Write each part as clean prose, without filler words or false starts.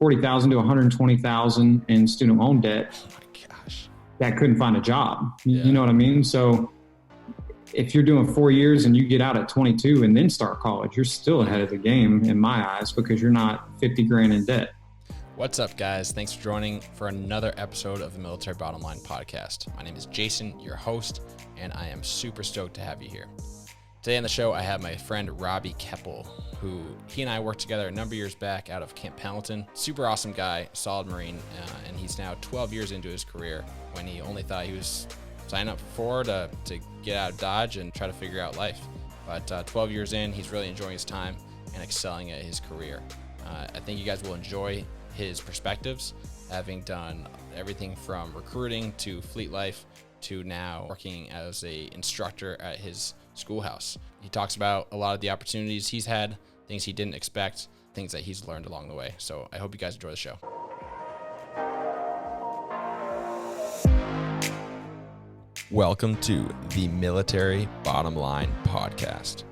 $40,000 to $120,000 in student loan debt. Oh my gosh. That couldn't find a job. Yeah. You know what I mean? So if you're doing 4 years and you get out at 22 and then start college, you're still ahead of the game in my eyes because you're not 50 grand in debt. What's up, guys? Thanks for joining for another episode of the Military Bottom Line podcast. My name is Jason, your host, and I am super stoked to have you here. Today on the show, I have my friend Robbie Keppel, who he and I worked together a number of years back out of Camp Pendleton. Super awesome guy, solid Marine, and he's now 12 years into his career when he only thought he was signing up for to get out of Dodge and try to figure out life. But 12 years in, he's really enjoying his time and excelling at his career. I think you guys will enjoy his perspectives, having done everything from recruiting to fleet life to now working as a instructor at his schoolhouse. He talks about a lot of the opportunities he's had, things he didn't expect, things that he's learned along the way. So I hope you guys enjoy the show. Welcome to the Military Bottom Line podcast,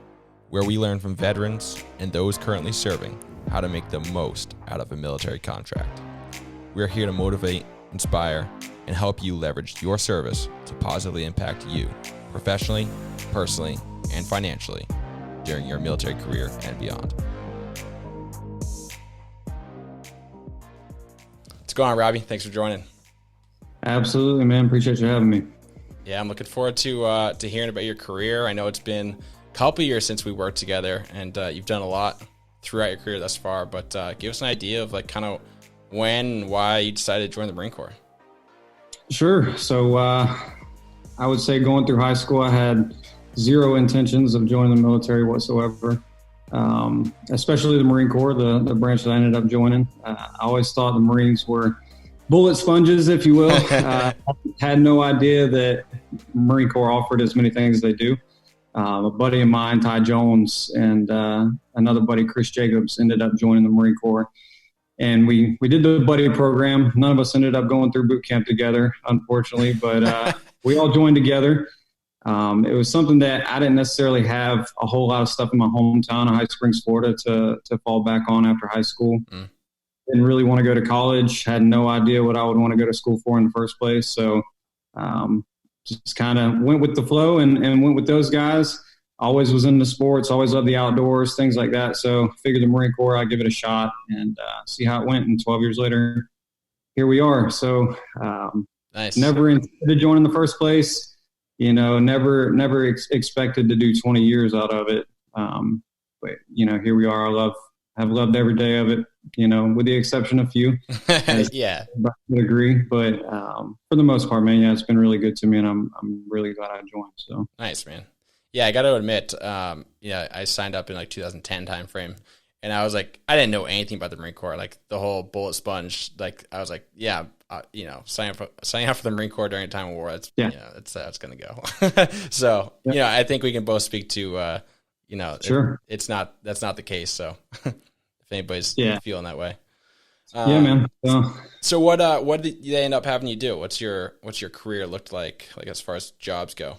where we learn from veterans and those currently serving how to make the most out of a military contract. We're here to motivate, inspire, and help you leverage your service to positively impact you professionally, personally, and financially during your military career and beyond. What's going on, Robbie? Thanks for joining. Absolutely, man. Appreciate you having me. Yeah, I'm looking forward to hearing about your career. I know it's been a couple years since we worked together, and you've done a lot throughout your career thus far, but give us an idea of like kind of when and why you decided to join the Marine Corps. Sure. So I would say going through high school, I had zero intentions of joining the military whatsoever, especially the Marine Corps, the branch that I ended up joining. I always thought the Marines were bullet sponges, if you will. Had no idea that Marine Corps offered as many things as they do. A buddy of mine, Ty Jones, and another buddy, Chris Jacobs, ended up joining the Marine Corps. And we did the buddy program. None of us ended up going through boot camp together, unfortunately, but we all joined together. It was something that I didn't necessarily have a whole lot of stuff in my hometown of High Springs, Florida, to fall back on after high school. Didn't really want to go to college. Had no idea what I would want to go to school for in the first place. So just kind of went with the flow and went with those guys. Always was into sports, always loved the outdoors, things like that. So figured the Marine Corps, I'd give it a shot and see how it went. And 12 years later, here we are. So Nice. Never intended to join in the first place. You know, never expected to do 20 years out of it. But, you know, here we are. I've loved every day of it, you know, with the exception of few. Yeah. I would agree. But for the most part, man, yeah, it's been really good to me, and I'm really glad I joined. So Nice, man. Yeah, I got to admit, I signed up in like 2010 timeframe, and I was like, I didn't know anything about the Marine Corps, like the whole bullet sponge. Like I was like, yeah, signing up for the Marine Corps during a time of war. That's that's how it's going to go. So I think we can both speak to sure. That's not the case. So if anybody's feeling that way. Yeah, man. So what did they end up having you do? What's your career looked like as far as jobs go?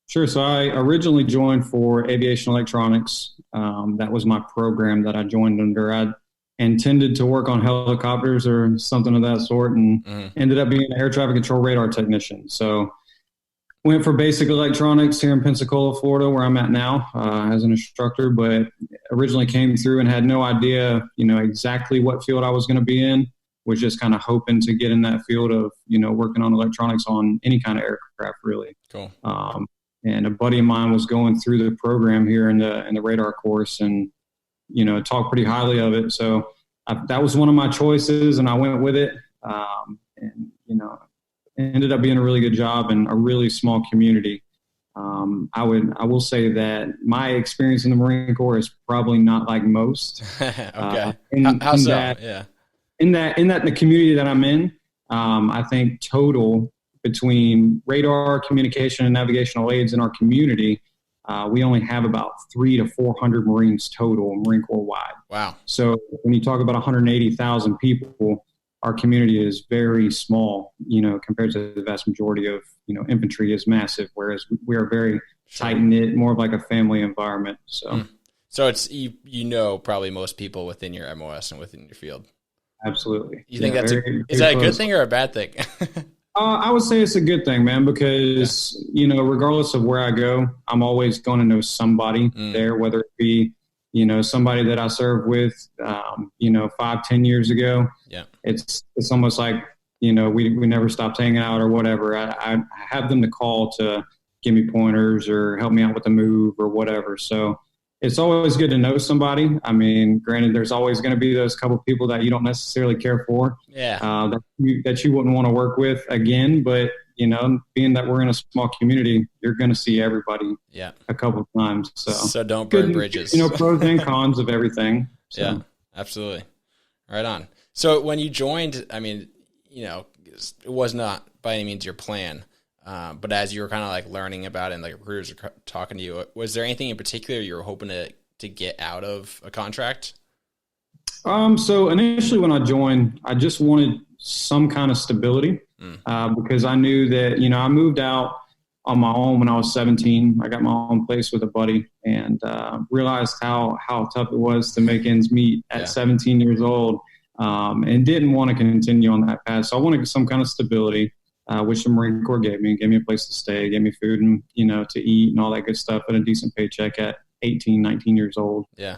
Sure. So I originally joined for aviation electronics. That was my program that I joined under. I intended to work on helicopters or something of that sort, and ended up being an air traffic control radar technician. So went for basic electronics here in Pensacola, Florida, where I'm at now as an instructor, but originally came through and had no idea, exactly what field I was going to be in. Was just kind of hoping to get in that field of, working on electronics on any kind of aircraft, really. Cool. And a buddy of mine was going through the program here in the radar course and, talked pretty highly of it. So that was one of my choices, and I went with it. It ended up being a really good job in a really small community. I will say that my experience in the Marine Corps is probably not like most. Okay. How so? Yeah. In the community that I'm in, I think total between radar, communication, and navigational aids in our community, we only have about 300 to 400 Marines total, Marine Corps wide. Wow. So when you talk about 180,000 people, our community is very small, compared to the vast majority of, infantry is massive, whereas we are very tight-knit, more of like a family environment. So So it's, probably most people within your MOS and within your field. Absolutely. You think that's very, is very that a good close. thing or a bad thing? I would say it's a good thing, man, because, regardless of where I go, I'm always going to know somebody there, whether it be, somebody that I served with, 5, 10 years ago. Yeah. It's almost like, we never stopped hanging out or whatever. I have them to call to give me pointers or help me out with the move or whatever. So it's always good to know somebody. I mean, granted, there's always going to be those couple people that you don't necessarily care for, that you wouldn't want to work with again. But, being that we're in a small community, you're going to see everybody a couple of times. So don't burn bridges. Pros and cons of everything. So. Yeah, absolutely. Right on. So when you joined, I mean, it was not by any means your plan. But as you were kind of like learning about it and like recruiters were talking to you, was there anything in particular you were hoping to get out of a contract? So initially when I joined, I just wanted some kind of stability because I knew that, I moved out on my own when I was 17. I got my own place with a buddy and realized how tough it was to make ends meet at 17 years old and didn't want to continue on that path. So I wanted some kind of stability. Which the Marine Corps gave me a place to stay, gave me food and, to eat and all that good stuff and a decent paycheck at 18, 19 years old. Yeah.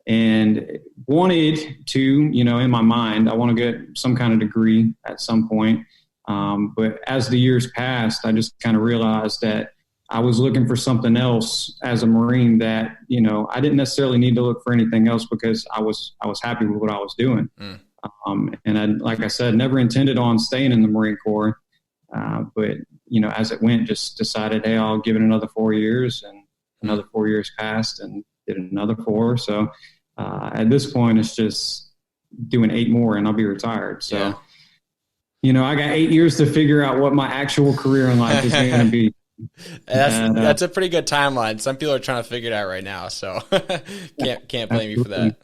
And wanted to, in my mind, I want to get some kind of degree at some point. But as the years passed, I just kind of realized that I was looking for something else as a Marine that, I didn't necessarily need to look for anything else because I was happy with what I was doing. And I, like I said, never intended on staying in the Marine Corps. But, as it went, just decided, hey, I'll give it another 4 years, and another 4 years passed and did another 4. So at this point, it's just doing 8 more and I'll be retired. So, I got 8 years to figure out what my actual career in life is going to be. That's a pretty good timeline. Some people are trying to figure it out right now. So can't blame you for that.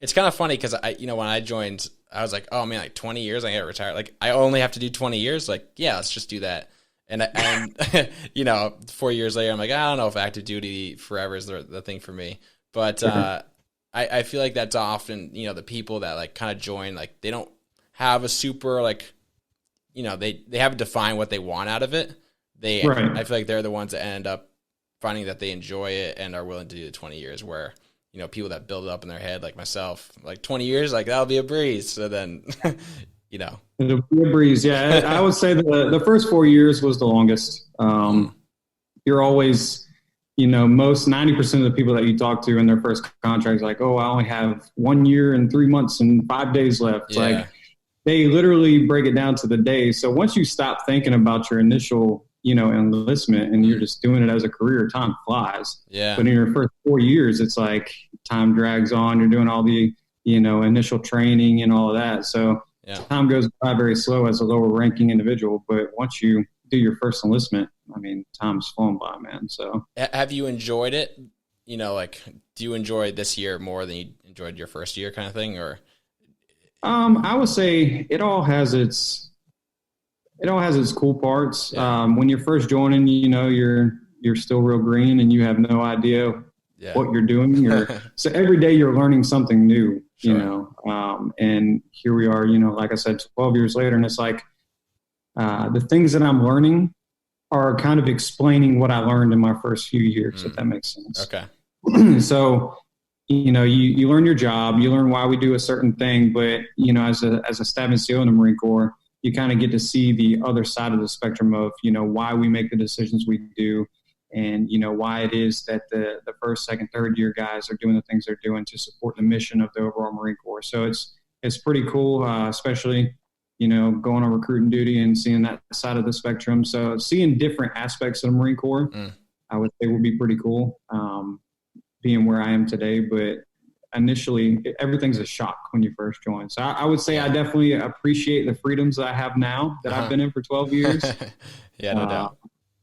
It's kind of funny because when I joined, I was like, oh man, like 20 years, I get retired. Like I only have to do 20 years. Like, yeah, let's just do that. And 4 years later, I'm like, I don't know if active duty forever is the thing for me. But I feel like that's often, the people that like kind of join, like they don't have a super like, they haven't defined what they want out of it. I feel like they're the ones that end up finding that they enjoy it and are willing to do the 20 years where, people that build it up in their head, like myself, like 20 years, like that'll be a breeze. So then, It'll be a breeze. Yeah. I would say the first 4 years was the longest. You're always, most 90% of the people that you talk to in their first contract is like, oh, I only have 1 year and 3 months and 5 days left. Yeah. Like they literally break it down to the day. So once you stop thinking about your initial, enlistment and you're just doing it as a career, time flies. Yeah. But in your first 4 years, it's like time drags on. You're doing all the, initial training and all of that. So time goes by very slow as a lower ranking individual. But once you do your first enlistment, I mean, time's flown by, man. So have you enjoyed it? Like, do you enjoy this year more than you enjoyed your first year kind of thing? Or I would say it all has its cool parts. When you're first joining, you're still real green and you have no idea what you're doing. So every day you're learning something new, and here we are, like I said, 12 years later. And it's like the things that I'm learning are kind of explaining what I learned in my first few years, if that makes sense. Okay. So, you learn your job, you learn why we do a certain thing, but, as a staff NCO in the Marine Corps, you kind of get to see the other side of the spectrum of, why we make the decisions we do and, why it is that the first, second, third year guys are doing the things they're doing to support the mission of the overall Marine Corps. So it's pretty cool, especially, going on recruiting duty and seeing that side of the spectrum. So seeing different aspects of the Marine Corps, I would say would be pretty cool, being where I am today. But initially, everything's a shock when you first join. So I would say I definitely appreciate the freedoms that I have now that I've been in for 12 years. Yeah, no doubt.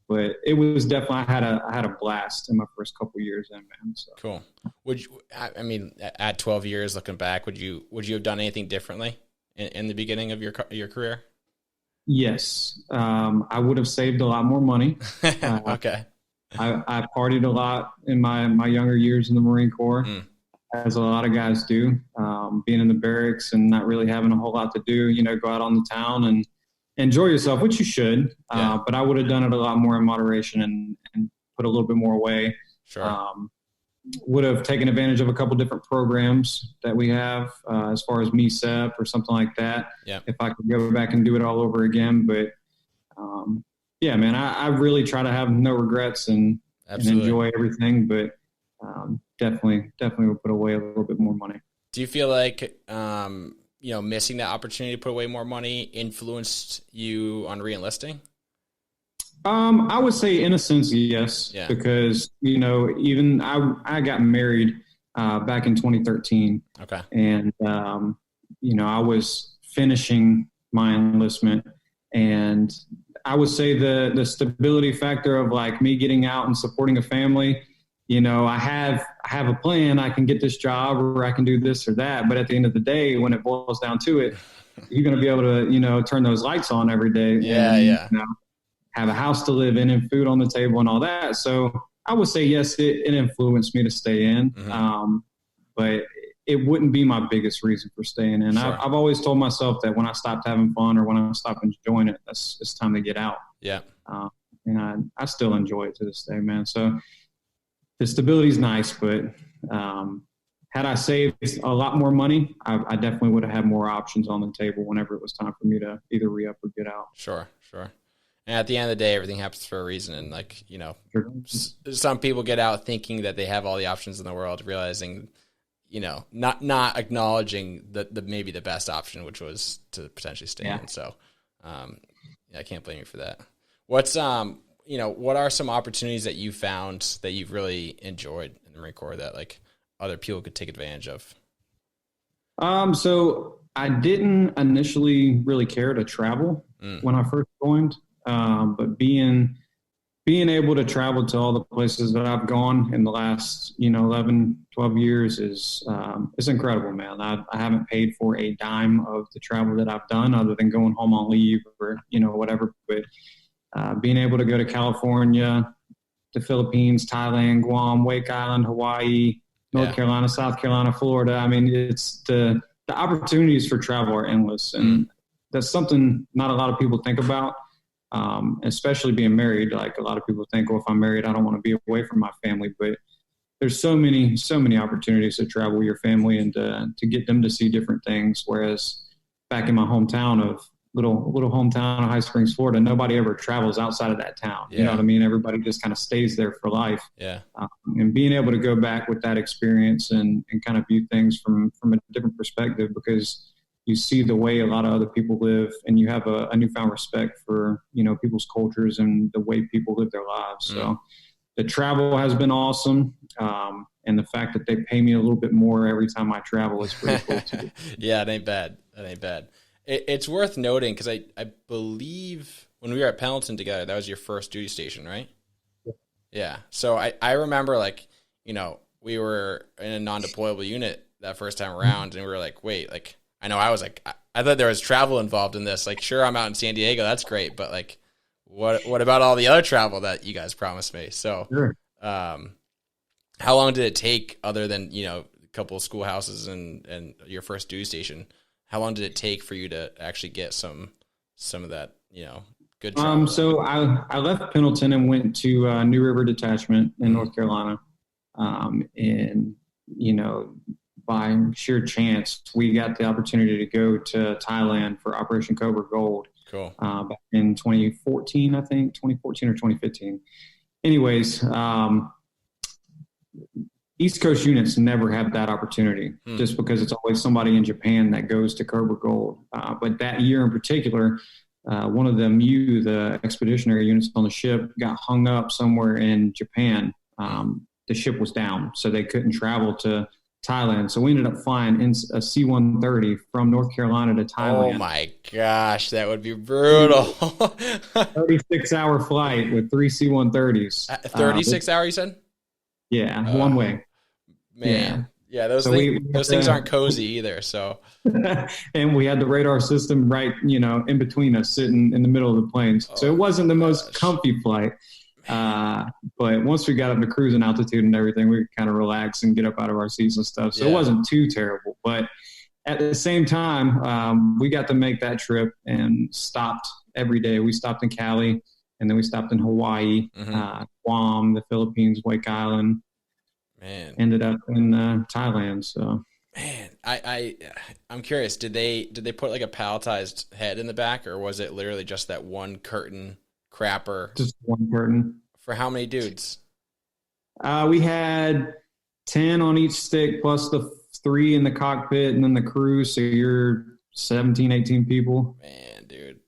But it was definitely, I had a blast in my first couple of years in, man. So. Cool. Would you, I mean, at 12 years looking back, would you have done anything differently in the beginning of your career? Yes. I would have saved a lot more money. Okay. I partied a lot in my younger years in the Marine Corps. as a lot of guys do, being in the barracks and not really having a whole lot to do, go out on the town and enjoy yourself, which you should. But I would have done it a lot more in moderation and put a little bit more away. Sure. Would have taken advantage of a couple different programs that we have as far as MECEP or something like that. Yeah. If I could go back and do it all over again. But, yeah, man, I really try to have no regrets and enjoy everything. But definitely will put away a little bit more money. Do you feel like, missing that opportunity to put away more money influenced you on re-enlisting? I would say in a sense, yes, because, even I got married back in 2013. Okay. And, I was finishing my enlistment, and I would say the stability factor of like me getting out and supporting a family, I have a plan. I can get this job or I can do this or that. But at the end of the day, when it boils down to it, you're going to be able to, turn those lights on every day. And, have a house to live in and food on the table and all that. So I would say, yes, it influenced me to stay in. Mm-hmm. But it wouldn't be my biggest reason for staying in. Sure. I've always told myself that when I stopped having fun or when I stopped enjoying it, it's time to get out. Yeah. And I still enjoy it to this day, man. So the stability is nice, but had I saved a lot more money, I definitely would have had more options on the table whenever it was time for me to either re-up or get out. Sure. And at the end of the day, everything happens for a reason. And some people get out thinking that they have all the options in the world, realizing, not acknowledging the maybe the best option, which was to potentially stay in. So, I can't blame you for that. What's, what are some opportunities that you found that you've really enjoyed in the Marine Corps that like other people could take advantage of? So I didn't initially really care to travel when I first joined. But being able to travel to all the places that I've gone in the last, 11, 12 years is incredible, man. I haven't paid for a dime of the travel that I've done other than going home on leave or, whatever. But being able to go to California, the Philippines, Thailand, Guam, Wake Island, Hawaii, North Carolina, South Carolina, Florida. I mean, it's the opportunities for travel are endless. And that's something not a lot of people think about. Especially being married, like a lot of people think, well, if I'm married, I don't want to be away from my family, but there's so many opportunities to travel with your family and to get them to see different things. Whereas back in my hometown of little hometown of High Springs, Florida, nobody ever travels outside of that town. You know what I mean? Everybody just kind of stays there for life. Yeah. And being able to go back with that experience and kind of view things from a different perspective, because you see the way a lot of other people live, and you have a newfound respect for, people's cultures and the way people live their lives. So the travel has been awesome. And the fact that they pay me a little bit more every time I travel is pretty cool too. Yeah, it ain't bad. It's worth noting, because I believe when we were at Pendleton together, that was your first duty station, right? Yeah. So I remember we were in a non-deployable unit that first time around, and we were like, wait, I know I was like, I thought there was travel involved in this. Like, sure, I'm out in San Diego. That's great. But what about all the other travel that you guys promised me? So, sure. How long did it take, other than, a couple of schoolhouses and your first duty station? How long did it take for you to actually get some of that, good travel? So I left Pendleton and went to New River Detachment in North Carolina. And, by sheer chance, we got the opportunity to go to Thailand for Operation Cobra Gold. Cool. Back in 2014, I think, 2014 or 2015. Anyways, East Coast units never have that opportunity, just because it's always somebody in Japan that goes to Cobra Gold. But that year in particular, one of the expeditionary units on the ship got hung up somewhere in Japan. The ship was down, so they couldn't travel to Thailand. So we ended up flying in a C-130 from North Carolina to Thailand. Oh my gosh, that would be brutal. 36-hour flight with 3 C-130s. 36 hours, you said? Yeah, one way. Man. Yeah, those things aren't cozy either. So, and we had the radar system right, in between us, sitting in the middle of the plane. So it wasn't the most comfy flight. But once we got up to cruising altitude and everything, we could kind of relax and get up out of our seats and stuff. So it wasn't too terrible. But at the same time, we got to make that trip and stopped every day. We stopped in Cali, and then we stopped in Hawaii, Guam, the Philippines, Wake Island. Man, ended up in Thailand. So, man, I'm curious. Did they put like a palletized head in the back, or was it literally just that one curtain crapper? Just one curtain. For how many dudes? We had 10 on each stick, plus the 3 in the cockpit, and then the crew. So you're 17, 18 people. Man, dude,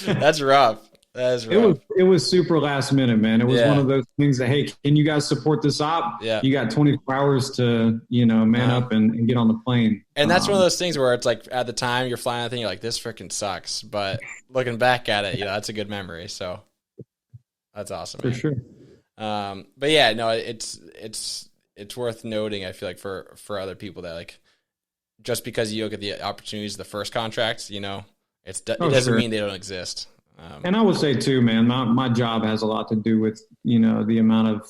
that's rough. That's rough. It was super last minute, man. It was one of those things that, hey, can you guys support this op? Yeah. You got 24 hours to, man up and get on the plane. And that's one of those things where it's like at the time you're flying that thing, you're like, this freaking sucks. But looking back at it, that's a good memory. So that's awesome. For man. sure. But yeah, no, it's worth noting, I feel like, for other people that, like, just because you look at the opportunities, the first contracts, it doesn't mean they don't exist. And I would say too, man, my job has a lot to do with, the amount of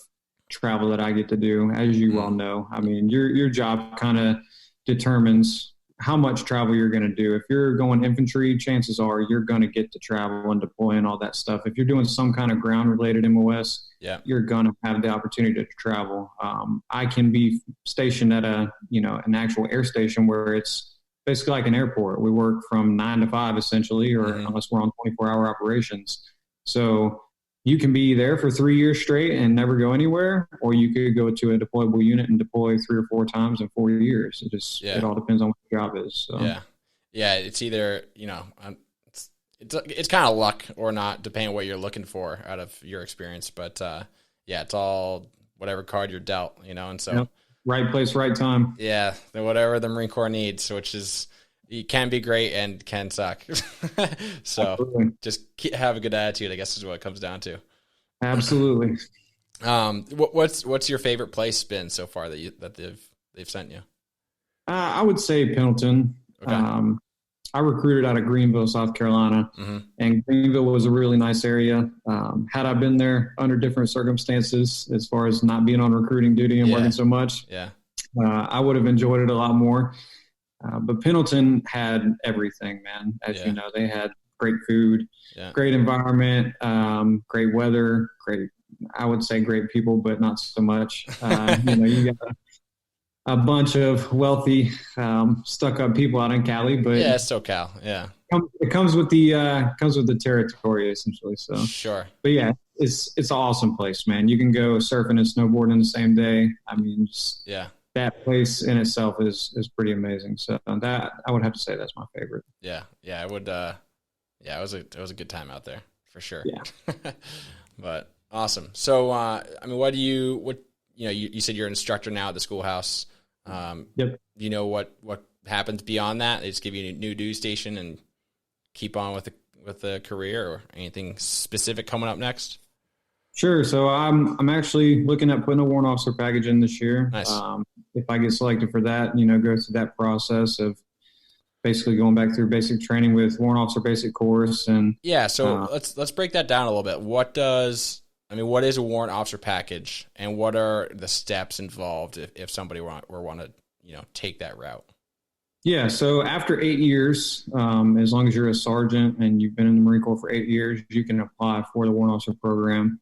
travel that I get to do, as you well know. I mean, your job kind of determines how much travel you're going to do. If you're going infantry, chances are you're going to get to travel and deploy and all that stuff. If you're doing some kind of ground related MOS, you're going to have the opportunity to travel. I can be stationed at an actual air station where it's basically like an airport. We work from 9 to 5 essentially, or unless we're on 24-hour operations. So you can be there for 3 years straight and never go anywhere, or you could go to a deployable unit and deploy 3 or 4 times in 4 years. It all depends on what your job is. So. Yeah. It's either, it's kind of luck or not, depending on what you're looking for out of your experience. But it's all whatever card you're dealt, and so. Yep. Right place, right time. Yeah, whatever the Marine Corps needs, which is, it can be great and can suck. So Absolutely. Just have a good attitude, I guess, is what it comes down to. Absolutely. What's your favorite place been so far that they've sent you? I would say Pendleton. Okay. I recruited out of Greenville, South Carolina, and Greenville was a really nice area. Had I been there under different circumstances, as far as not being on recruiting duty and working so much, I would have enjoyed it a lot more. But Pendleton had everything, man. As you know, they had great food, great environment, great weather, I would say great people, but not so much. You got a bunch of wealthy, stuck-up people out in Cali, but it's SoCal. Yeah, it comes with the territory essentially. So sure, but it's an awesome place, man. You can go surfing and snowboarding in the same day. I mean, that place in itself is pretty amazing. So that I would have to say that's my favorite. Yeah, I would. It was a good time out there for sure. Yeah, but awesome. So you said you're an instructor now at the schoolhouse. Yep. You know what happens beyond that? They just give you a new duty station and keep on with the career, or anything specific coming up next? Sure. So I'm actually looking at putting a warrant officer package in this year. Nice. If I get selected for that, go through that process of basically going back through basic training with warrant officer basic course. And so let's break that down a little bit. What is a warrant officer package, and what are the steps involved if somebody want to, take that route? Yeah. So after 8 years, as long as you're a sergeant and you've been in the Marine Corps for 8 years, you can apply for the warrant officer program.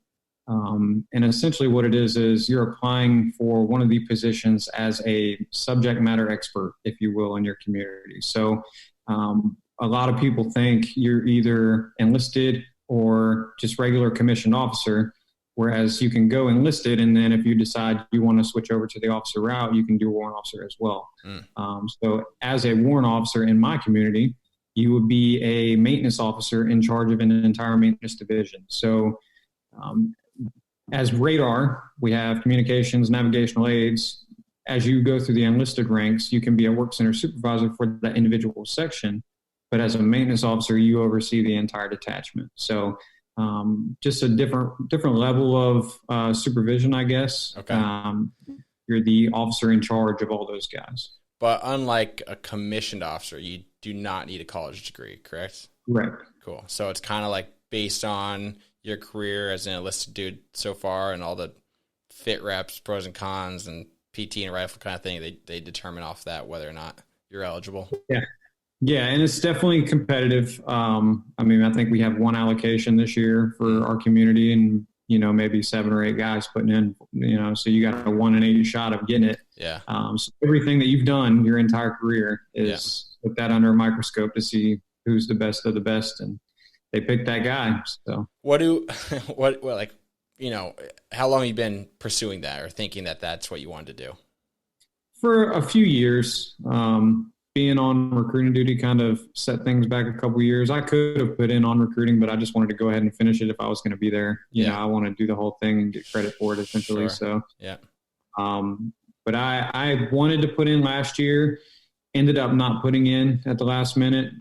And essentially what it is you're applying for one of the positions as a subject matter expert, if you will, in your community. So a lot of people think you're either enlisted or just regular commissioned officer, whereas you can go enlisted, and then if you decide you want to switch over to the officer route, you can do warrant officer as well. So as a warrant officer in my community, you would be a maintenance officer in charge of an entire maintenance division. So as radar, we have communications, navigational aids. As you go through the enlisted ranks, you can be a work center supervisor for that individual section, but as a maintenance officer, you oversee the entire detachment. So just a different level of supervision, I guess. Okay. You're the officer in charge of all those guys. But unlike a commissioned officer, you do not need a college degree, correct? Correct. Cool. So it's kind of like based on your career as an enlisted dude so far and all the fit reps, pros and cons, and PT and rifle kind of thing, they determine off that whether or not you're eligible? Yeah. Yeah, and it's definitely competitive. I mean, I think we have one allocation this year for our community and, maybe 7 or 8 guys putting in, so you got a 1 in 80 shot of getting it. Yeah. So everything that you've done your entire career is put that under a microscope to see who's the best of the best. And they picked that guy. So how long have you been pursuing that or thinking that that's what you wanted to do? For a few years. Being on recruiting duty kind of set things back a couple of years. I could have put in on recruiting, but I just wanted to go ahead and finish it if I was going to be there. I want to do the whole thing and get credit for it essentially. Sure. So, but I wanted to put in last year, ended up not putting in at the last minute,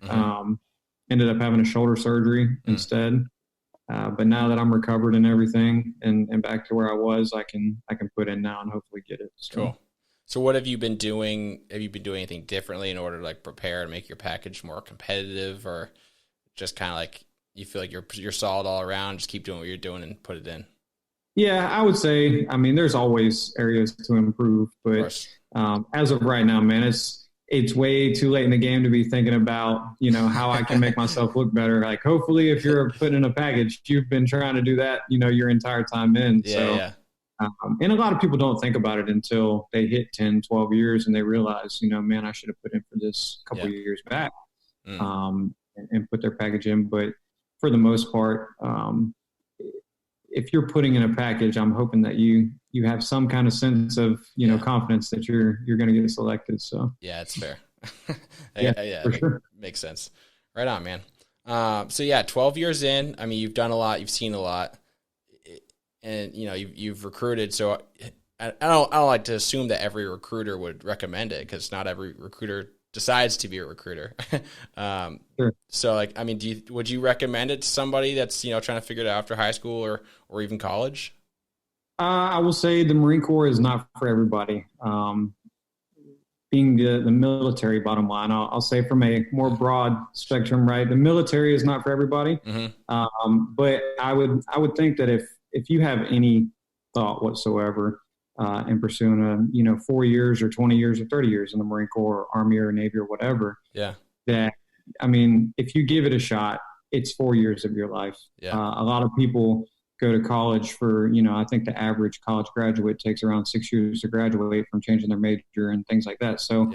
ended up having a shoulder surgery instead. But now that I'm recovered and everything and back to where I was, I can put in now and hopefully get it. So. Cool. So what have you been doing? Have you been doing anything differently in order to like prepare and make your package more competitive, or just kind of like you feel like you're solid all around, just keep doing what you're doing and put it in? Yeah, I would say, I mean, there's always areas to improve, but as of right now, man, it's way too late in the game to be thinking about, how I can make myself look better. Like hopefully if you're putting in a package, you've been trying to do that, your entire time in. And a lot of people don't think about it until they hit 10, 12 years and they realize, man, I should have put in for this a couple of years back and put their package in. But for the most part, if you're putting in a package, I'm hoping that you have some kind of sense of, confidence that you're going to get selected. So, yeah, it's fair. For sure. Makes sense. Right on, man. 12 years in, I mean, you've done a lot, you've seen a lot. And you've recruited, so I don't like to assume that every recruiter would recommend it because not every recruiter decides to be a recruiter. Sure. So, like, I mean, would you recommend it to somebody that's trying to figure it out after high school or even college? I will say the Marine Corps is not for everybody. Being the military, bottom line, I'll say from a more broad spectrum, right? The military is not for everybody, but I would think that if you have any thought whatsoever in pursuing 4 years or 20 years or 30 years in the Marine Corps or Army or Navy or whatever, that, I mean, if you give it a shot, it's 4 years of your life. A lot of people go to college for, I think the average college graduate takes around 6 years to graduate from changing their major and things like that. So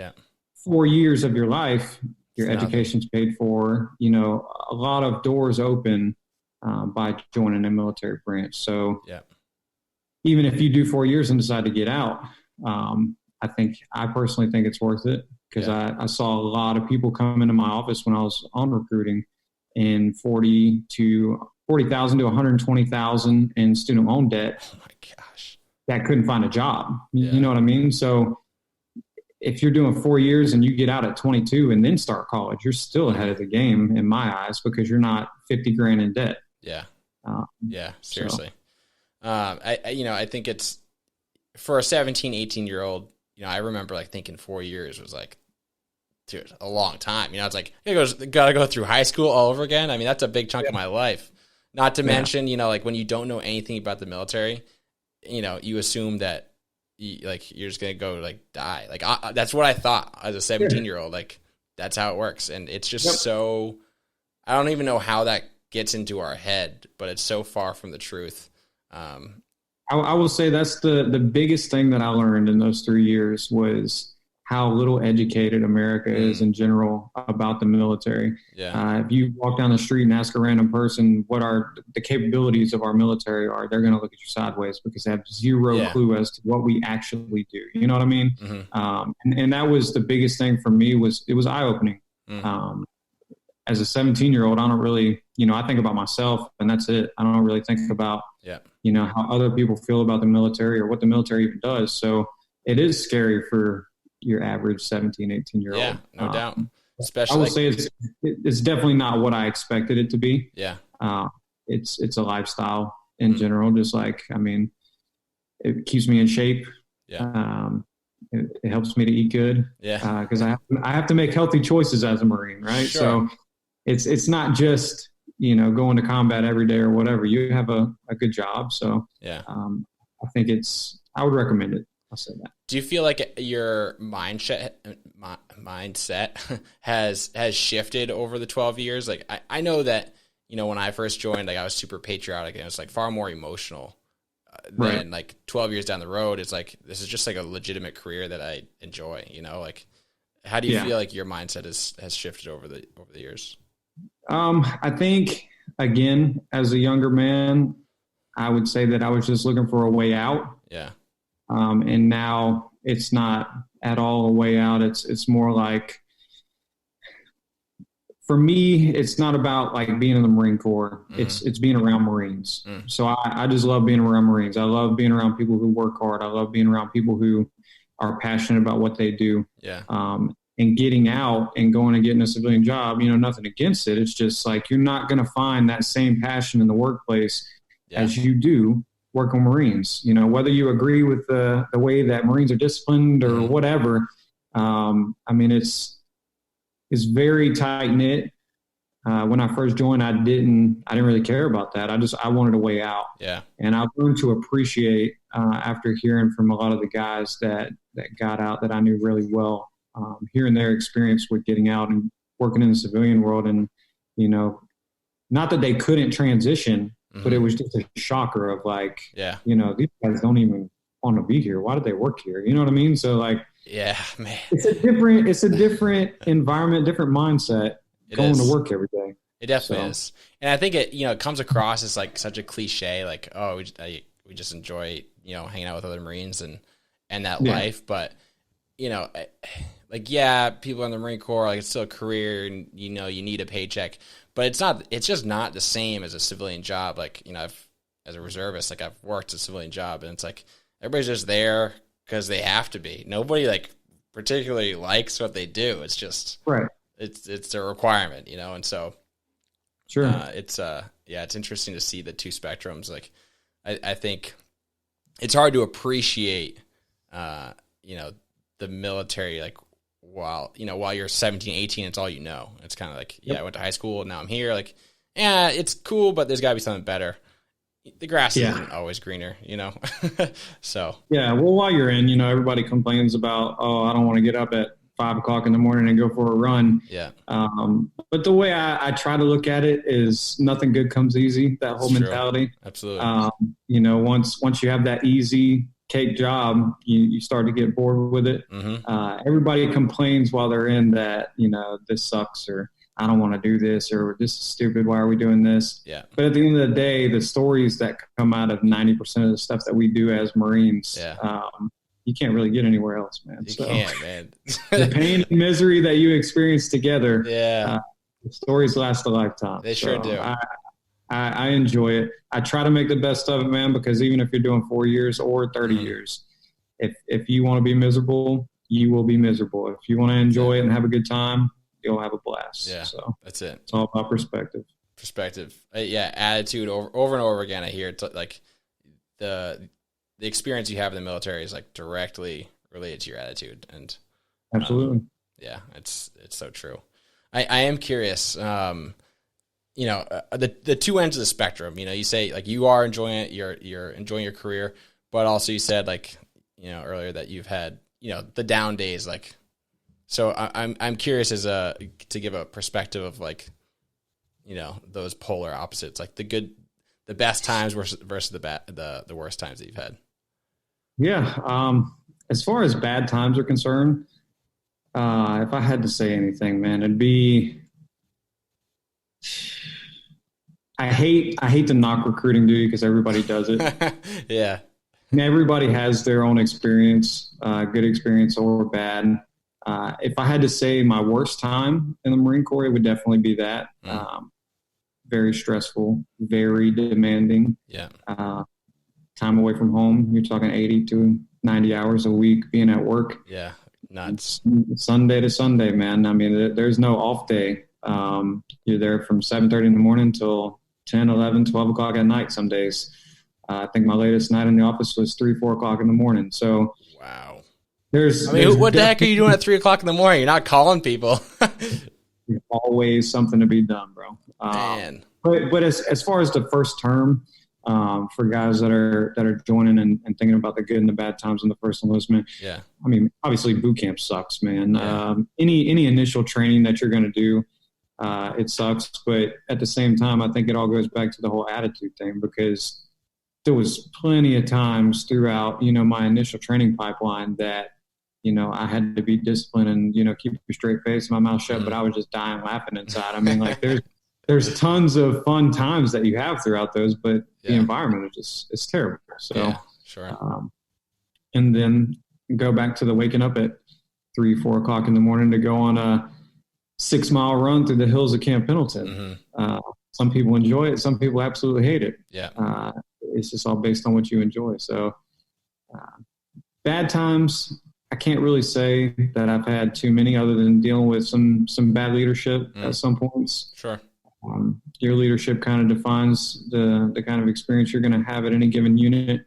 4 years of your life, your education's paid for, a lot of doors open by joining a military branch. So even if you do 4 years and decide to get out, I personally think it's worth it because I saw a lot of people come into my office when I was on recruiting in 40,000 to 120,000 in student loan debt. Oh my gosh. That couldn't find a job. You know what I mean? So if you're doing 4 years and you get out at 22 and then start college, you're still ahead of the game in my eyes because you're not 50 grand in debt. Seriously. So. I think it's for a 17, 18-year-old, I remember like thinking 4 years was like, dude, a long time. It's like, got to go through high school all over again. I mean, that's a big chunk of my life. Not to mention, like when you don't know anything about the military, you assume that you're just going to go like die. Like that's what I thought as a 17-year-old. Like that's how it works. And it's just so, I don't even know how that gets into our head, but it's so far from the truth. I will say that's the biggest thing that I learned in those 3 years was how little educated America is in general about the military. If you walk down the street and ask a random person what the capabilities of our military are, they're going to look at you sideways because they have zero clue as to what we actually do. You know what I mean? And that was the biggest thing for me it was eye-opening. As a 17-year-old, I don't really, I think about myself and that's it. I don't really think about, how other people feel about the military or what the military even does. So it is scary for your average 17, 18-year-old. Yeah, no doubt. Especially, I will say it's definitely not what I expected it to be. It's a lifestyle in general. Just like, I mean, it keeps me in shape. It helps me to eat good. Because I have to make healthy choices as a Marine, right? Sure. So it's not just going to combat every day or whatever. You have a good job. So yeah. I think I would recommend it. I'll say that. Do you feel like your mindset has shifted over the 12 years? Like I know that, when I first joined, like I was super patriotic and it was like far more emotional than like 12 years down the road. It's like, this is just like a legitimate career that I enjoy, like, how do you feel like your mindset has shifted over the years? I think, again, as a younger man, I would say that I was just looking for a way out. Yeah. And now it's not at all a way out. It's more like, for me, it's not about like being in the Marine Corps. Mm-hmm. It's being around Marines. Mm. So I just love being around Marines. I love being around people who work hard. I love being around people who are passionate about what they do. Yeah. And getting out and going and getting a civilian job, nothing against it. It's just like, you're not going to find that same passion in the workplace as you do working with Marines. Whether you agree with the way that Marines are disciplined or whatever. It's very tight knit. When I first joined, I didn't really care about that. I wanted a way out. Yeah. And I've learned to appreciate after hearing from a lot of the guys that got out that I knew really well, hearing their experience with getting out and working in the civilian world. And, not that they couldn't transition, but it was just a shocker of like, these guys don't even want to be here. Why do they work here? You know what I mean? So like, yeah, man, it's a different environment, different mindset going to work every day. It definitely is. And I think it comes across as like such a cliche, like, oh, we just enjoy, hanging out with other Marines and that life. But, like, people in the Marine Corps, like it's still a career and, you need a paycheck, but it's just not the same as a civilian job. Like, as a reservist, like I've worked a civilian job and it's like, everybody's just there because they have to be. Nobody like particularly likes what they do. It's just, it's a requirement, and so sure. It's interesting to see the two spectrums. Like, I think it's hard to appreciate, the military, like while you're 17, 18, it's all you know. It's kind of like, I went to high school and now I'm here. Like, it's cool, but there's gotta be something better. The grass isn't always greener, So well, while you're in, everybody complains about, I don't want to get up at 5 o'clock in the morning and go for a run. Yeah. But the way I try to look at it is nothing good comes easy. That whole mentality. Absolutely. Once you have that easy cake job, you start to get bored with it. Mm-hmm. Everybody complains while they're in that, this sucks, or I don't want to do this, or this is stupid. Why are we doing this? Yeah. But at the end of the day, the stories that come out of 90% of the stuff that we do as Marines, you can't really get anywhere else, man. You can't, man. The pain and misery that you experience together, the stories last a lifetime. They sure do. I enjoy it. I try to make the best of it, man, because even if you're doing 4 years or 30 years, if you want to be miserable, you will be miserable. If you want to enjoy it and have a good time, you'll have a blast. Yeah, so that's it. It's all about perspective. Attitude over and over again. I hear it's like the experience you have in the military is like directly related to your attitude, and absolutely, it's so true. I am curious. The two ends of the spectrum. You say like you are enjoying it. You're enjoying your career, but also you said like earlier that you've had the down days. Like, so I'm curious to give a perspective of like those polar opposites, like the best times versus the worst times that you've had. Yeah. As far as bad times are concerned, if I had to say anything, man, it'd be, I hate to knock recruiting duty because everybody does it. Yeah. And everybody has their own experience, good experience or bad. If I had to say my worst time in the Marine Corps, it would definitely be that. Very stressful, very demanding. Yeah. Time away from home, you're talking 80 to 90 hours a week being at work. Yeah, nuts. Sunday to Sunday, man. I mean, there's no off day. You're there from 7:30 in the morning till 10, 11, 12 o'clock at night some days. I think my latest night in the office was 3, 4 o'clock in the morning. So, wow. What the heck are you doing at 3 o'clock in the morning? You're not calling people. There's always something to be done, bro. Man. But as far as the first term, for guys that are joining and thinking about the good and the bad times in the first enlistment. Yeah. I mean, obviously boot camp sucks, man. Yeah. Any initial training that you're going to do, it sucks. But at the same time, I think it all goes back to the whole attitude thing, because there was plenty of times throughout, my initial training pipeline that, I had to be disciplined and, keep a straight face and my mouth shut, but I was just dying laughing inside. I mean, like there's tons of fun times that you have throughout those, but the environment is it's terrible. So, yeah, sure. And then go back to the waking up at 3-4 o'clock in the morning to go on a 6-mile run through the hills of Camp Pendleton. Mm-hmm. Some people enjoy it. Some people absolutely hate it. Yeah. It's just all based on what you enjoy. So, bad times, I can't really say that I've had too many, other than dealing with some bad leadership at some points. Sure. Your leadership kind of defines the kind of experience you're going to have at any given unit,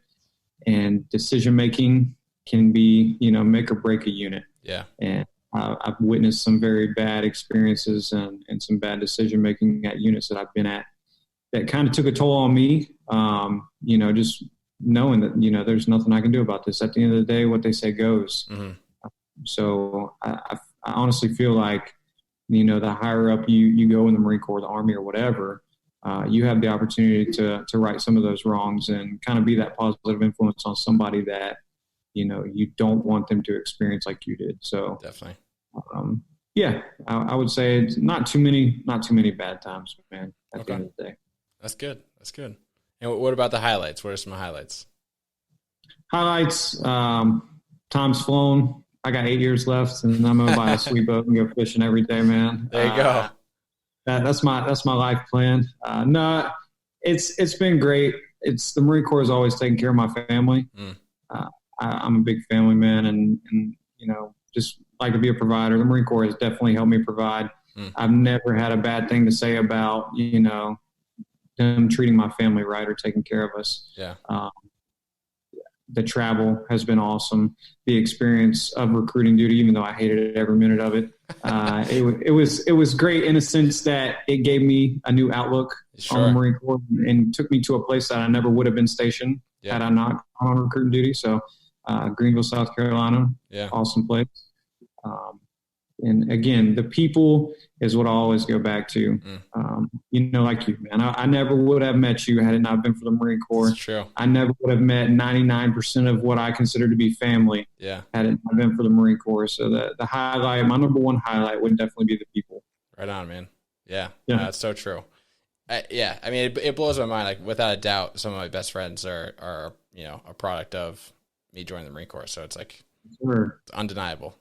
and decision making can be, make or break a unit. Yeah. And I've witnessed some very bad experiences and some bad decision making at units that I've been at that kind of took a toll on me. Just knowing that, there's nothing I can do about this. At the end of the day, what they say goes. Mm-hmm. So I honestly feel like, the higher up you go in the Marine Corps, the Army, or whatever, you have the opportunity to right some of those wrongs and kind of be that positive influence on somebody that, you don't want them to experience like you did. So definitely. I would say it's not too many bad times, man, at the end of the day. That's good. And what about the highlights? What are some highlights? Time's flown. I got 8 years left, and I'm gonna buy a sweet boat and go fishing every day, man. There you go. That's my life plan. No, it's been great. It's the Marine Corps is always taking care of my family. I'm a big family man, and just like to be a provider. The Marine Corps has definitely helped me provide. I've never had a bad thing to say about them treating my family right or taking care of us. Yeah. The travel has been awesome. The experience of recruiting duty, even though I hated every minute of it, it was great in a sense that it gave me a new outlook on the Marine Corps and took me to a place that I never would have been stationed had I not gone on recruiting duty. So Greenville, South Carolina, awesome place. And again, the people is what I always go back to. Like you, man, I never would have met you had it not been for the Marine Corps. That's true. I never would have met 99% of what I consider to be family had it not been for the Marine Corps. So the highlight, my number one highlight would definitely be the people. Right on, man. Yeah. That's so true. I mean, it blows my mind. Like, without a doubt, some of my best friends are a product of me joining the Marine Corps. So it's like it's undeniable.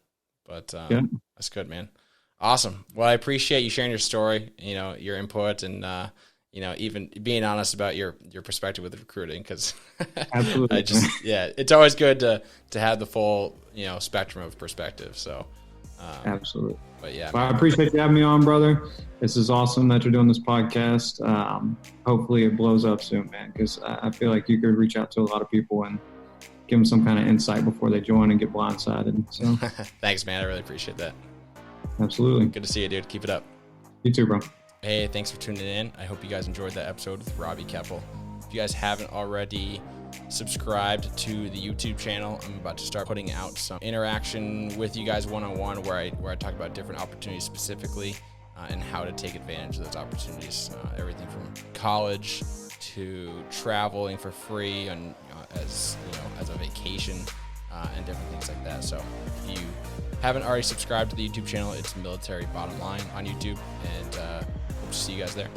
But that's good, man. Awesome. Well, I appreciate you sharing your story, your input, and even being honest about your perspective with recruiting, because absolutely, it's always good to have the full spectrum of perspective. So absolutely. But yeah, well, I appreciate you having me on, brother. This is awesome that you're doing this podcast. Hopefully, it blows up soon, man, because I feel like you could reach out to a lot of people and give them some kind of insight before they join and get blindsided. So, thanks, man. I really appreciate that. Absolutely. Good to see you, dude. Keep it up. You too, bro. Hey, thanks for tuning in. I hope you guys enjoyed that episode with Robbie Keppel. If you guys haven't already subscribed to the YouTube channel, I'm about to start putting out some interaction with you guys one-on-one where I talk about different opportunities specifically and how to take advantage of those opportunities. Everything from college to traveling for free and as a vacation and different things like that. So if you haven't already subscribed to the YouTube channel, it's Military Bottom Line on YouTube, and hope to see you guys there.